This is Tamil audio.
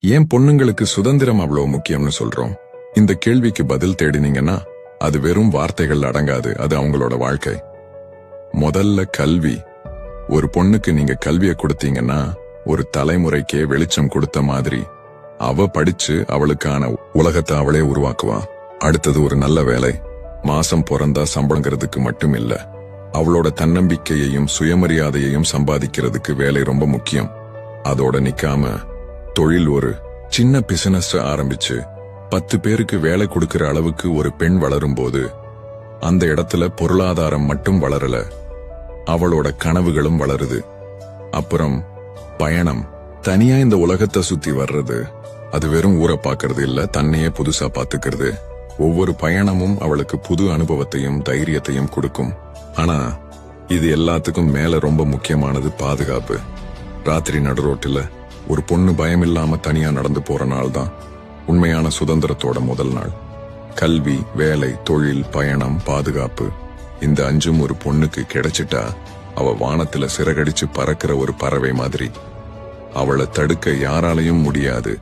ஏன் பொண்ணுங்களுக்கு சுதந்திரம் அவ்வளவு முக்கியம்னு சொல்றோம்? இந்த கேள்விக்கு பதில் தேடினீங்கன்னா அது வெறும் வார்த்தைகள் அடங்காது, அது அவங்களோட வாழ்க்கை. முதல்ல கல்வி. ஒரு பொண்ணுக்கு நீங்க கல்வியை கொடுத்தீங்கன்னா ஒரு தலைமுறைக்கே வெளிச்சம் கொடுத்த மாதிரி. அவ படிச்சு அவளுக்கான உலகத்தை அவளே உருவாக்குவா. அடுத்தது ஒரு நல்ல வேலை. மாசம் பிறந்தா சம்பளங்கிறதுக்கு மட்டும் இல்ல, அவளோட தன்னம்பிக்கையையும் சுயமரியாதையையும் சம்பாதிக்கிறதுக்கு வேலை ரொம்ப முக்கியம். அதோட நிக்காம தொழில், ஒரு சின்ன பிசினஸ் ஆரம்பிச்சு 10 பேருக்கு வேலை கொடுக்கிற அளவுக்கு ஒரு பெண் வளரும் போது அந்த இடத்துல பொருளாதாரம் மட்டும் வளரல, அவளோட கனவுகளும் வளருது. அப்புறம் பயணம். தனியா இந்த உலகத்தை சுத்தி வர்றது, அது வெறும் ஊரை பாக்குறது இல்ல, தன்னையே புதுசா பாத்துக்கிறது. ஒவ்வொரு பயணமும் அவளுக்கு புது அனுபவத்தையும் தைரியத்தையும் கொடுக்கும். ஆனா இது எல்லாத்துக்கும் மேல ரொம்ப முக்கியமானது பாதுகாப்பு. ராத்திரி நடுரோட்டில் ஒரு பொண்ணு பயமில்லாம தனியா நடந்து போற நாள் தான் உண்மையான சுதந்திரத்தோட முதல் நாள். கல்வி, வேலை, தொழில், பயணம், பாதுகாப்பு, இந்த 5ம் ஒரு பொண்ணுக்கு கிடைச்சிட்டா அவ வானத்துல சிறகடிச்சு பறக்கிற ஒரு பறவை மாதிரி. அவளை தடுக்க யாராலையும் முடியாது.